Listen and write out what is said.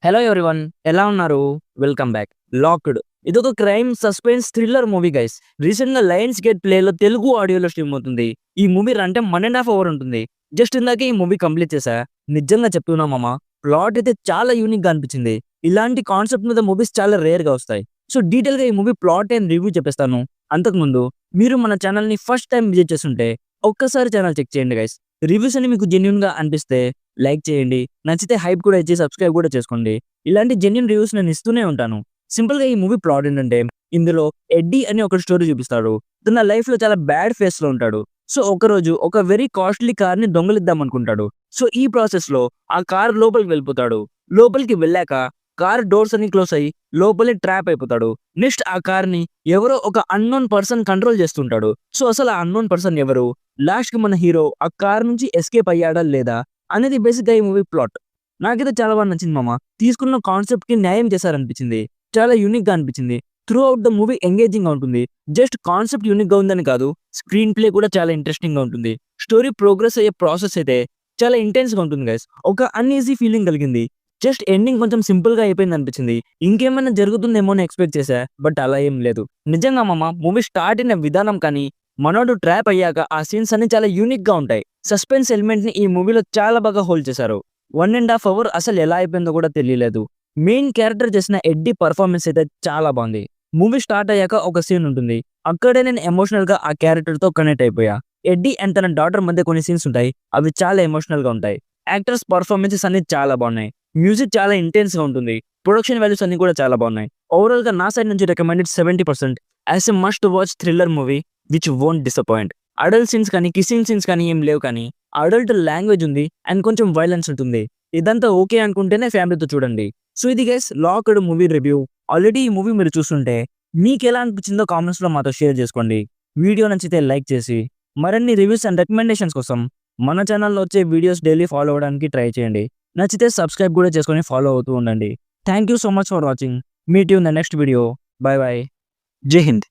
Hello everyone, ఎలా ఉన్నారు? Welcome back. Locked ఇదొక crime suspense thriller movie guys. Recent గా లయన్స్ గేట్ ప్లేలో తెలుగు ఆడియోలో స్ట్రీమ్ అవుతుంది. ఈ మూవీ రన్ టైం 1.5 అవర్ ఉంటుంది. జస్ట్ ఇందాకే ఈ మూవీ కంప్లీట్ చేశా. నిజంగా చెప్తున్నా మామ, ప్లాట్ అయితే చాలా యూనిక్ గా అనిపించింది. ఇలాంటి కాన్సెప్ట్ మీద మూవీస్ చాలా రేర్ గా వస్తాయి. సో డీటెయిల్ గా ఈ మూవీ ప్లాట్ అండ్ రివ్యూ చెప్పేస్తాను. అంతకుముందు మీరు మన ఛానల్ ని ఫస్ట్ టైం విజిట్ చేస్తుంటే ఒక్కసారి ఛానల్ చెక్ చేయండి గైస్. రివ్యూస్ అని మీకు జెన్యున్ గా అనిపిస్తే లైక్ చేయండి, నచ్చితే హైప్ కూడా ఇచ్చి సబ్స్క్రైబ్ కూడా చేసుకోండి. ఇలాంటి జెన్యున్ రివ్యూస్ నేను ఇస్తూనే ఉంటాను. సింపుల్ గా ఈ మూవీ ప్లాట్ ఏంటంటే, ఇందులో ఎడ్డీ అని ఒక స్టోరీ చూపిస్తాడు. తన లైఫ్ లో చాలా బ్యాడ్ ఫేస్ లో ఉంటాడు. సో ఒక రోజు ఒక వెరీ కాస్ట్లీ కార్ ని దొంగలిద్దాం అనుకుంటాడు. సో ఈ ప్రాసెస్ లో ఆ కార్ లోపలికి వెళ్ళిపోతాడు. లోపలికి వెళ్ళాక కార్ డోర్స్ అన్ని క్లోజ్ అయ్యి లోపలే ట్రాప్ అయిపోతాడు. నెక్స్ట్ ఆ కార్ ని ఎవరో ఒక అన్నోన్ పర్సన్ కంట్రోల్ చేస్తుంటాడు. సో అసలు ఆ అన్నోన్ పర్సన్ ఎవరు, లాస్ట్ కి మన హీరో ఆ కార్ నుంచి ఎస్కేప్ అయ్యాడా లేదా అనేది బేసిక్ గా ఈ మూవీ ప్లాట్. నాకైతే చాలా బాగా నచ్చింది మామ. తీసుకున్న కాన్సెప్ట్ కి న్యాయం చేశారనిపించింది. చాలా యూనిక్ గా అనిపించింది. Through out the movie engaging గా ఉంటుంది. జస్ట్ కాన్సెప్ట్ యూనిక్ గా ఉందని కాదు, స్క్రీన్ ప్లే కూడా చాలా ఇంట్రెస్టింగ్ గా ఉంటుంది. స్టోరీ ప్రోగ్రెస్ అయ్యే ప్రాసెస్ అయితే చాలా ఇంటెన్స్ గా ఉంటుంది గైస్. ఒక అన్ఈజీ ఫీలింగ్ కలిగింది. జస్ట్ ఎండింగ్ కొంచెం సింపుల్ గా అయిపోయింది అనిపించింది. ఇంకేమైనా జరుగుతుందేమో అని ఎక్స్పెక్ట్ చేశా, బట్ అలా ఏం లేదు. నిజంగా మామ, మూవీ స్టార్ట్ అయిన విధానం కానీ మనోడు ట్రాప్ అయ్యాక ఆ సీన్స్ అన్ని చాలా యూనిక్ గా ఉంటాయి. సస్పెన్స్ ఎలిమెంట్ ని ఈ మూవీలో చాలా బాగా హోల్డ్ చేశారు. 1.5 అవర్ అసలు ఎలా అయిపోయిందో కూడా తెలియలేదు. మెయిన్ క్యారెక్టర్ చేసిన ఎడ్డీ పర్ఫార్మెన్స్ అయితే చాలా బాగుంది. మూవీ స్టార్ట్ అయ్యాక ఒక సీన్ ఉంటుంది. అక్కడే నేను ఎమోషనల్ గా ఆ క్యారెక్టర్ తో కనెక్ట్ అయిపోయా. ఎడ్డీ అండ్ తన డాటర్ మధ్య కొన్ని సీన్స్ ఉంటాయి, అవి చాలా ఎమోషనల్ గా ఉంటాయి. యాక్టర్స్ పర్ఫార్మెన్సెస్ అన్ని చాలా బాగున్నాయి. మ్యూజిక్ చాలా ఇంటెన్స్ గా ఉంటుంది. ప్రొడక్షన్ వాల్యూస్ అన్ని కూడా చాలా బాగున్నాయి. ఓవరాల్ గా నా సైడ్ నుంచి recommended 70% as a must watch thriller movie which won't disappoint. Adult scenes కానీ కిస్సింగ్ సీన్స్ కానీ ఏం లేవు, కానీ అడల్ట్ లాంగ్వేజ్ ఉంది అండ్ కొంచెం వైలెన్స్ ఉంటుంది. ఇదంతా ఓకే అనుకుంటేనే ఫ్యామిలీతో చూడండి. సో ఇది guys locked movie review. Already ఈ మూవీ మీరు చూస్తుంటే మీకు ఎలా అనిపించిందో కామెంట్స్ లో మాతో షేర్ చేసుకోండి. వీడియో నచ్చితే లైక్ చేసి మరిన్ని రివ్యూస్ అండ్ రికమెండేషన్స్ కోసం మన ఛానల్లో వచ్చే వీడియోస్ డైలీ ఫాలో అవ్వడానికి ట్రై చేయండి. నచ్చితే సబ్స్క్రైబ్ కూడా చేసుకొని ఫాలో అవుతూ ఉండండి. Thank you so much for watching. Meet you in the next video. By by. జై హింద్.